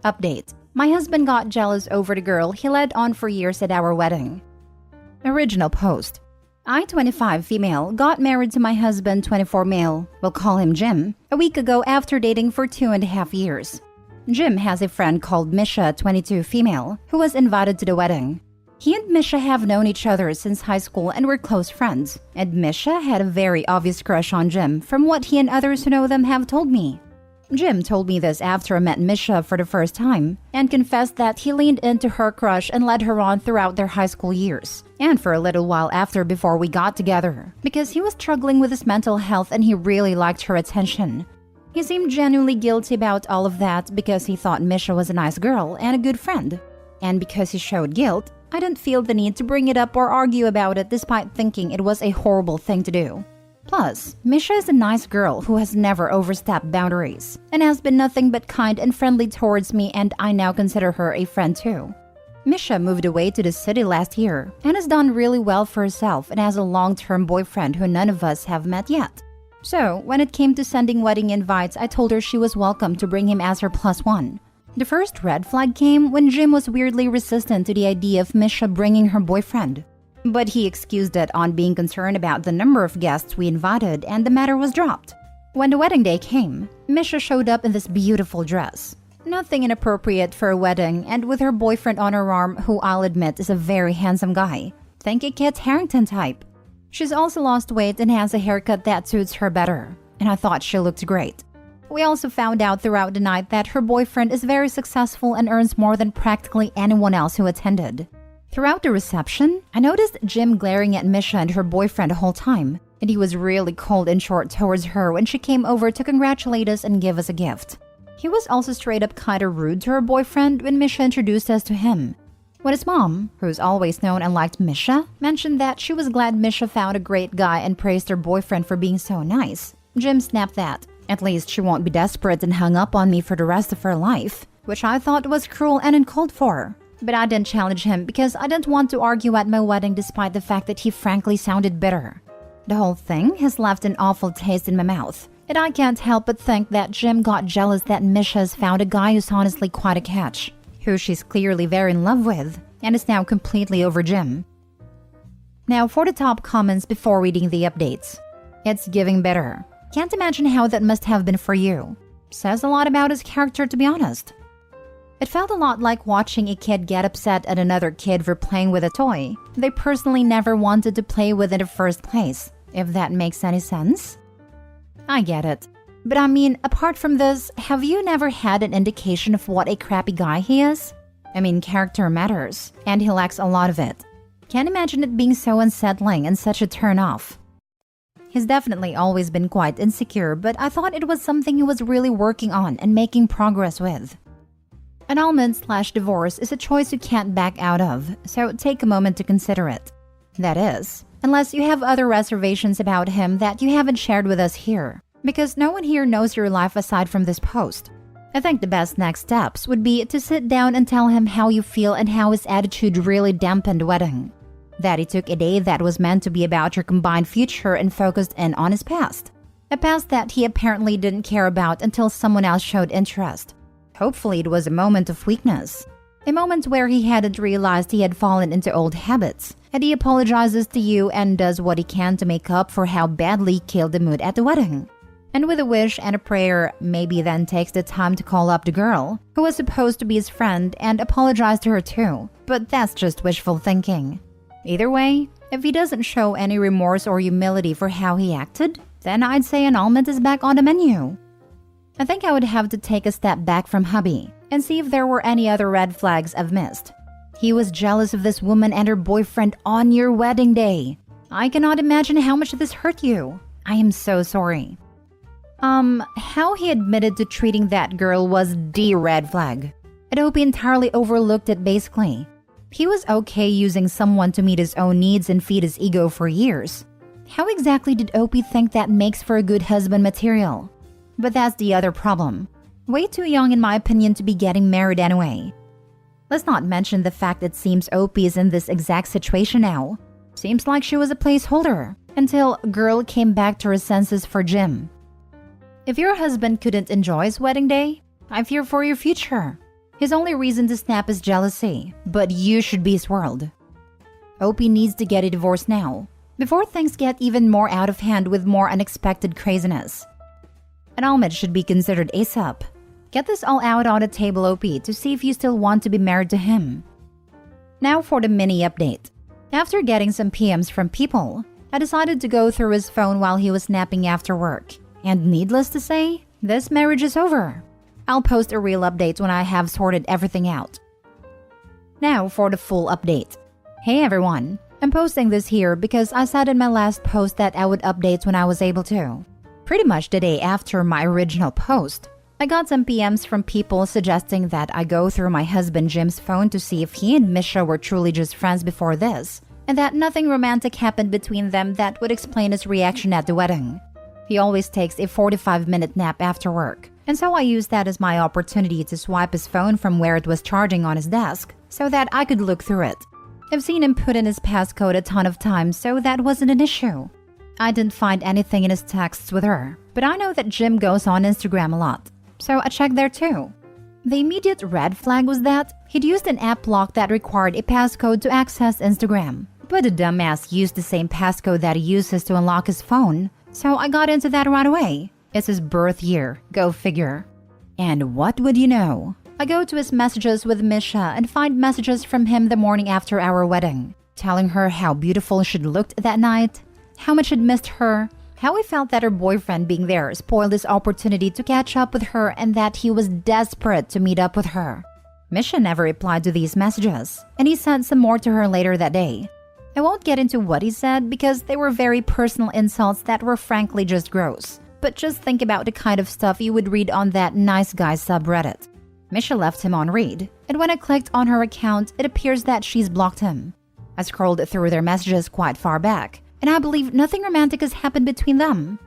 Update. My husband got jealous over the girl he led on for years at our wedding. Original post. I, 25 female, got married to my husband, 24 male, we'll call him Jim, a week ago after dating for 2.5 years. Jim has a friend called Misha, 22 female, who was invited to the wedding. He and Misha have known each other since high school and were close friends, and Misha had a very obvious crush on Jim from what he and others who know them have told me. Jim told me this after I met Misha for the first time and confessed that he leaned into her crush and led her on throughout their high school years and for a little while after before we got together because he was struggling with his mental health and he really liked her attention. He seemed genuinely guilty about all of that because he thought Misha was a nice girl and a good friend. And because he showed guilt, I didn't feel the need to bring it up or argue about it despite thinking it was a horrible thing to do. Plus, Misha is a nice girl who has never overstepped boundaries and has been nothing but kind and friendly towards me, and I now consider her a friend too. Misha moved away to the city last year and has done really well for herself and has a long-term boyfriend who none of us have met yet. So, when it came to sending wedding invites, I told her she was welcome to bring him as her +1. The first red flag came when Jim was weirdly resistant to the idea of Misha bringing her boyfriend. But he excused it on being concerned about the number of guests we invited, and the matter was dropped. When the wedding day came, Misha showed up in this beautiful dress. Nothing inappropriate for a wedding, and with her boyfriend on her arm, who I'll admit is a very handsome guy. Think a Kit Harington type. She's also lost weight and has a haircut that suits her better, and I thought she looked great. We also found out throughout the night that her boyfriend is very successful and earns more than practically anyone else who attended. Throughout the reception, I noticed Jim glaring at Misha and her boyfriend the whole time, and he was really cold and short towards her when she came over to congratulate us and give us a gift. He was also straight up kinda rude to her boyfriend when Misha introduced us to him. When his mom, who's always known and liked Misha, mentioned that she was glad Misha found a great guy and praised her boyfriend for being so nice, Jim snapped that. At least she won't be desperate and hung up on me for the rest of her life, which I thought was cruel and uncalled for. But I didn't challenge him because I didn't want to argue at my wedding despite the fact that he frankly sounded bitter. The whole thing has left an awful taste in my mouth, and I can't help but think that Jim got jealous that Misha's found a guy who's honestly quite a catch, who she's clearly very in love with, and is now completely over Jim. Now for the top comments before reading the updates. It's giving bitter. Can't imagine how that must have been for you. Says a lot about his character, to be honest. It felt a lot like watching a kid get upset at another kid for playing with a toy they personally never wanted to play with in the first place, if that makes any sense. I get it. But I mean, apart from this, have you never had an indication of what a crappy guy he is? I mean, character matters, and he lacks a lot of it. Can't imagine it being so unsettling and such a turn-off. He's definitely always been quite insecure, but I thought it was something he was really working on and making progress with. Annulment/divorce is a choice you can't back out of, so take a moment to consider it. That is, unless you have other reservations about him that you haven't shared with us here, because no one here knows your life aside from this post. I think the best next steps would be to sit down and tell him how you feel and how his attitude really dampened the wedding. That he took a day that was meant to be about your combined future and focused in on his past. A past that he apparently didn't care about until someone else showed interest. Hopefully it was a moment of weakness. A moment where he hadn't realized he had fallen into old habits, and he apologizes to you and does what he can to make up for how badly he killed the mood at the wedding. And with a wish and a prayer, maybe then takes the time to call up the girl, who was supposed to be his friend, and apologize to her too. But that's just wishful thinking. Either way, if he doesn't show any remorse or humility for how he acted, then I'd say annulment is back on the menu. I think I would have to take a step back from hubby and see if there were any other red flags I've missed. He was jealous of this woman and her boyfriend on your wedding day. I cannot imagine how much this hurt you. I am so sorry. How he admitted to treating that girl was the red flag. I hope he entirely overlooked it basically. He was okay using someone to meet his own needs and feed his ego for years. How exactly did Opie think that makes for a good husband material? But that's the other problem. Way too young in my opinion to be getting married anyway. Let's not mention the fact it seems Opie is in this exact situation now. Seems like she was a placeholder. until girl came back to her senses for Jim. If your husband couldn't enjoy his wedding day, I fear for your future. His only reason to snap is jealousy, but you should be his world. Opie needs to get a divorce now, before things get even more out of hand with more unexpected craziness. Annulment should be considered ASAP. Get this all out on the table, Opie, to see if you still want to be married to him. Now for the mini update. After getting some PMs from people, I decided to go through his phone while he was napping after work. And needless to say, this marriage is over. I'll post a real update when I have sorted everything out. Now for the full update. Hey everyone, I'm posting this here because I said in my last post that I would update when I was able to. Pretty much the day after my original post, I got some PMs from people suggesting that I go through my husband Jim's phone to see if he and Misha were truly just friends before this, and that nothing romantic happened between them that would explain his reaction at the wedding. He always takes a 45-minute nap after work, and so I used that as my opportunity to swipe his phone from where it was charging on his desk so that I could look through it. I've seen him put in his passcode a ton of times, so that wasn't an issue. I didn't find anything in his texts with her, but I know that Jim goes on Instagram a lot, so I checked there too. The immediate red flag was that he'd used an app lock that required a passcode to access Instagram, but the dumbass used the same passcode that he uses to unlock his phone, so I got into that right away. It's his birth year, go figure. And what would you know? I go to his messages with Misha and find messages from him the morning after our wedding, telling her how beautiful she'd looked that night, how much he'd missed her, how he felt that her boyfriend being there spoiled his opportunity to catch up with her, and that he was desperate to meet up with her. Misha never replied to these messages, and he sent some more to her later that day. I won't get into what he said because they were very personal insults that were frankly just gross, but just think about the kind of stuff you would read on that nice guy subreddit. Misha left him on read, and when I clicked on her account, it appears that she's blocked him. I scrolled through their messages quite far back, and I believe nothing romantic has happened between them.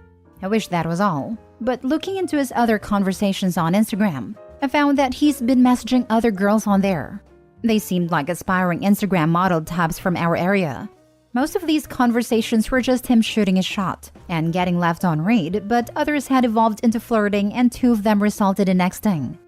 I wish that was all, but looking into his other conversations on Instagram, I found that he's been messaging other girls on there. They seemed like aspiring Instagram model types from our area. Most of these conversations were just him shooting a shot and getting left on read, but others had evolved into flirting, and 2 of them resulted in nexting.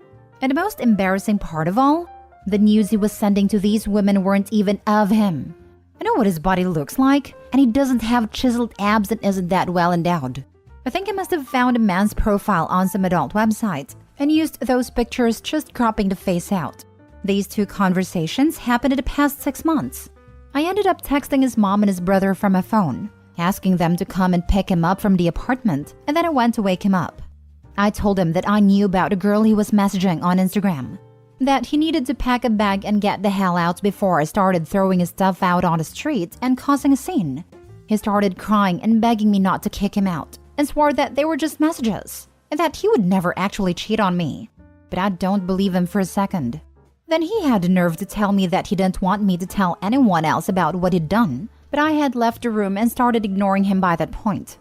And the most embarrassing part of all, the news he was sending to these women weren't even of him. I know what his body looks like, and he doesn't have chiseled abs and isn't that well endowed. I think I must have found a man's profile on some adult website and used those pictures, just cropping the face out. These 2 conversations happened in the past 6 months. I ended up texting his mom and his brother from my phone, asking them to come and pick him up from the apartment, and then I went to wake him up. I told him that I knew about a girl he was messaging on Instagram, that he needed to pack a bag and get the hell out before I started throwing his stuff out on the street and causing a scene. He started crying and begging me not to kick him out, and swore that they were just messages, and that he would never actually cheat on me. But I don't believe him for a second. Then he had the nerve to tell me that he didn't want me to tell anyone else about what he'd done, but I had left the room and started ignoring him by that point.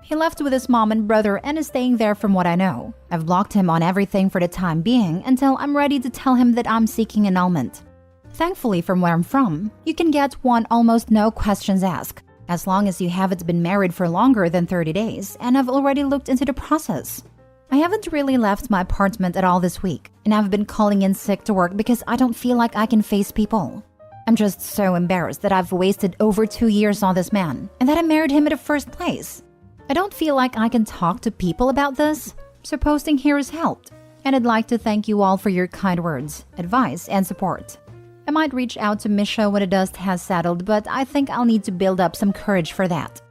He left with his mom and brother and is staying there from what I know. I've blocked him on everything for the time being until I'm ready to tell him that I'm seeking annulment. Thankfully, from where I'm from, you can get one almost no questions asked, as long as you haven't been married for longer than 30 days, and I've already looked into the process. I haven't really left my apartment at all this week, and I've been calling in sick to work because I don't feel like I can face people. I'm just so embarrassed that I've wasted over 2 years on this man, and that I married him in the first place. I don't feel like I can talk to people about this, so posting here has helped, and I'd like to thank you all for your kind words, advice, and support. I might reach out to Misha when the dust has settled, but I think I'll need to build up some courage for that.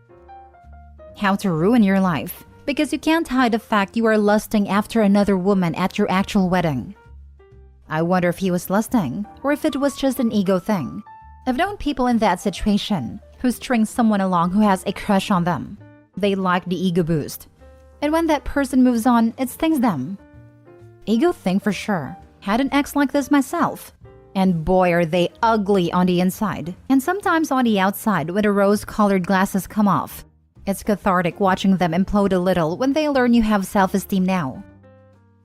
How to ruin your life, because you can't hide the fact you are lusting after another woman at your actual wedding. I wonder if he was lusting, or if it was just an ego thing. I've known people in that situation who string someone along who has a crush on them. They like the ego boost. And when that person moves on, it stings them. Ego thing for sure. Had an ex like this myself. And boy, are they ugly on the inside. And sometimes on the outside when the rose-colored glasses come off. It's cathartic watching them implode a little when they learn you have self-esteem now.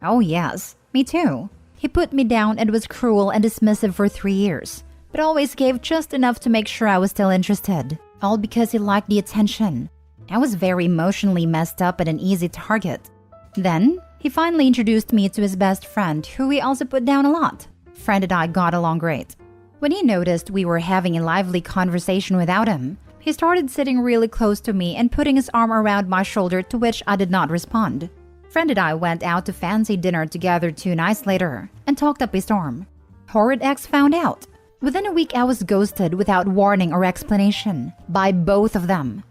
Oh yes, me too. He put me down and was cruel and dismissive for 3 years, but always gave just enough to make sure I was still interested. all because he liked the attention. I was very emotionally messed up and an easy target. Then, he finally introduced me to his best friend, who he also put down a lot. Friend and I got along great. When he noticed we were having a lively conversation without him, he started sitting really close to me and putting his arm around my shoulder, to which I did not respond. Friend and I went out to fancy dinner together 2 nights later and talked up a storm. Horrid ex found out. Within a week, I was ghosted without warning or explanation by both of them.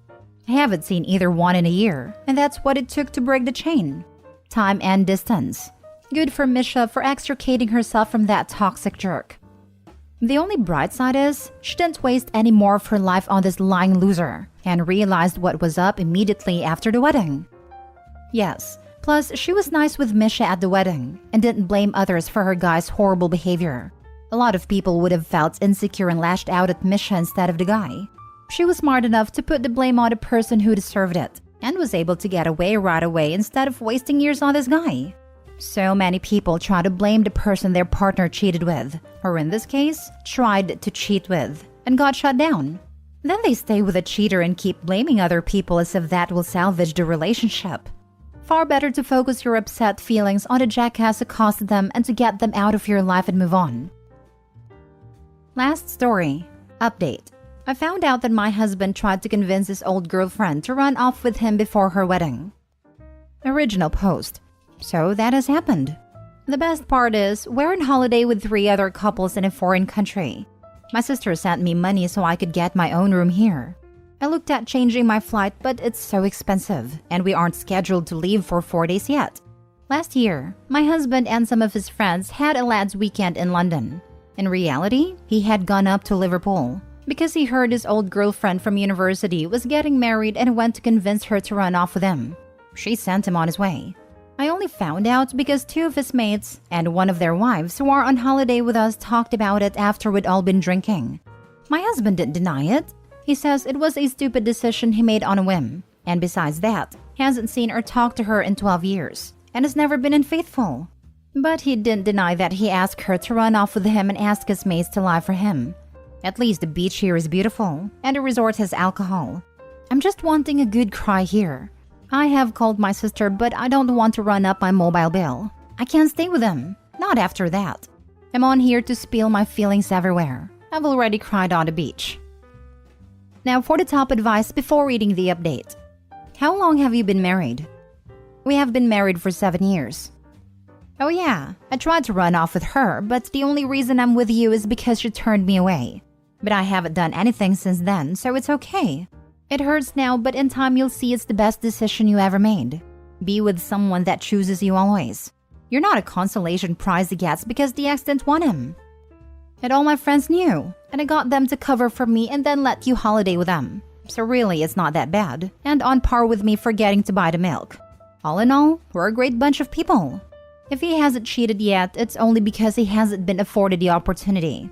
I haven't seen either one in a year, and that's what it took to break the chain. Time and distance. Good for Misha for extricating herself from that toxic jerk. The only bright side is, she didn't waste any more of her life on this lying loser and realized what was up immediately after the wedding. Yes, plus she was nice with Misha at the wedding and didn't blame others for her guy's horrible behavior. A lot of people would have felt insecure and lashed out at Misha instead of the guy. She was smart enough to put the blame on the person who deserved it and was able to get away right away instead of wasting years on this guy. So many people try to blame the person their partner cheated with, or in this case, tried to cheat with, and got shut down. Then they stay with a cheater and keep blaming other people as if that will salvage the relationship. Far better to focus your upset feelings on the jackass who caused them and to get them out of your life and move on. Last story. Update. I found out that my husband tried to convince his old girlfriend to run off with him before her wedding. Original post. So that has happened. The best part is, we're on holiday with 3 other couples in a foreign country. My sister sent me money so I could get my own room here. I looked at changing my flight, but it's so expensive, and we aren't scheduled to leave for 4 days yet. Last year, my husband and some of his friends had a lads' weekend in London. In reality, he had gone up to Liverpool because he heard his old girlfriend from university was getting married and went to convince her to run off with him. She sent him on his way. I only found out because 2 of his mates and one of their wives who are on holiday with us talked about it after we'd all been drinking. My husband didn't deny it. He says it was a stupid decision he made on a whim, and besides that, he hasn't seen or talked to her in 12 years and has never been unfaithful. But he didn't deny that he asked her to run off with him and ask his mates to lie for him. At least the beach here is beautiful, and the resort has alcohol. I'm just wanting a good cry here. I have called my sister, but I don't want to run up my mobile bill. I can't stay with him. Not after that. I'm on here to spill my feelings everywhere. I've already cried on the beach. Now for the top advice before reading the update. How long have you been married? We have been married for 7 years. Oh yeah, I tried to run off with her, but the only reason I'm with you is because she turned me away. But I haven't done anything since then, so it's okay. It hurts now, but in time you'll see it's the best decision you ever made. Be with someone that chooses you always. You're not a consolation prize he gets because the ex didn't want him. And all my friends knew, and I got them to cover for me and then let you holiday with them. So really, it's not that bad, and on par with me forgetting to buy the milk. All in all, we're a great bunch of people. If he hasn't cheated yet, it's only because he hasn't been afforded the opportunity.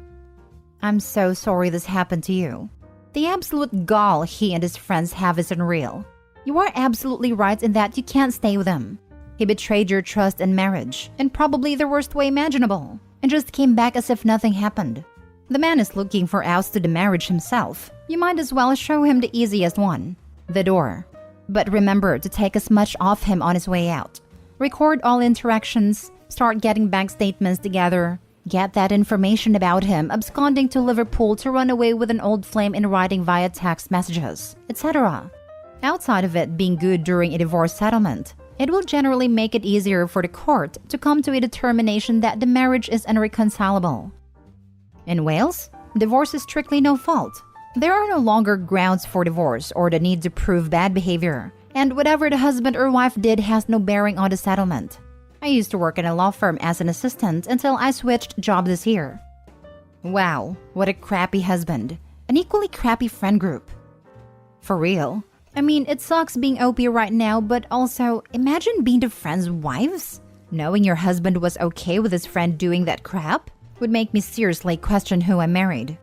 I'm so sorry this happened to you. The absolute gall he and his friends have is unreal. You are absolutely right in that you can't stay with him. He betrayed your trust and marriage, in probably the worst way imaginable, and just came back as if nothing happened. The man is looking for outs to the marriage himself. You might as well show him the easiest one, the door. But remember to take as much off him on his way out. Record all interactions, start getting bank statements together, get that information about him absconding to Liverpool to run away with an old flame in writing via text messages, etc. Outside of it being good during a divorce settlement, it will generally make it easier for the court to come to a determination that the marriage is irreconcilable. In Wales, divorce is strictly no fault. There are no longer grounds for divorce or the need to prove bad behavior, and whatever the husband or wife did has no bearing on the settlement. I used to work in a law firm as an assistant until I switched jobs this year. Wow, what a crappy husband. An equally crappy friend group. For real. I mean, it sucks being OP right now, but also, imagine being the friends' wives? Knowing your husband was okay with his friend doing that crap would make me seriously question who I married.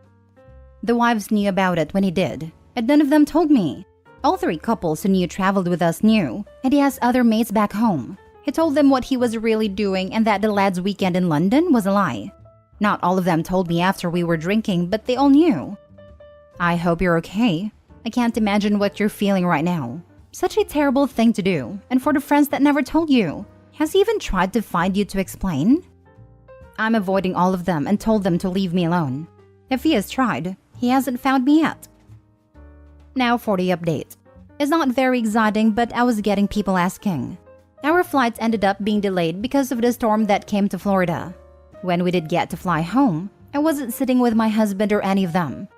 The wives knew about it when he did, and none of them told me. All 3 couples who knew traveled with us knew, and he has other mates back home. He told them what he was really doing and that the lads' weekend in London was a lie. Not all of them told me after we were drinking, but they all knew. I hope you're okay. I can't imagine what you're feeling right now. Such a terrible thing to do, and for the friends that never told you. Has he even tried to find you to explain? I'm avoiding all of them and told them to leave me alone. If he has tried, he hasn't found me yet. Now for the update. It's not very exciting, but I was getting people asking. Our flight ended up being delayed because of the storm that came to Florida. When we did get to fly home, I wasn't sitting with my husband or any of them.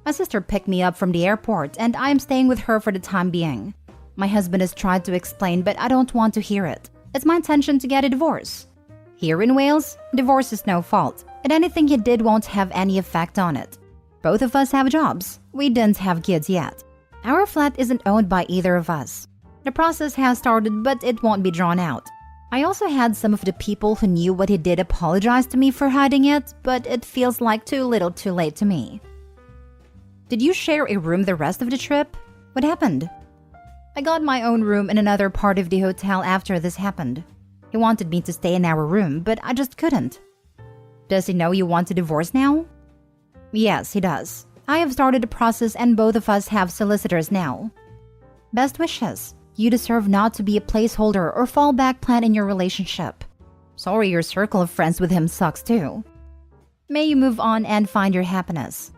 My sister picked me up from the airport and I am staying with her for the time being. My husband has tried to explain, but I don't want to hear it. It's my intention to get a divorce. Here in Wales, divorce is no fault, and anything he did won't have any effect on it. Both of us have jobs. We didn't have kids yet. Our flat isn't owned by either of us. The process has started, but it won't be drawn out. I also had some of the people who knew what he did apologize to me for hiding it, but it feels like too little too late to me. Did you share a room the rest of the trip? What happened? I got my own room in another part of the hotel after this happened. He wanted me to stay in our room, but I just couldn't. Does he know you want to divorce now? Yes, he does. I have started the process and both of us have solicitors now. Best wishes. You deserve not to be a placeholder or fallback plan in your relationship. Sorry your circle of friends with him sucks too. May you move on and find your happiness.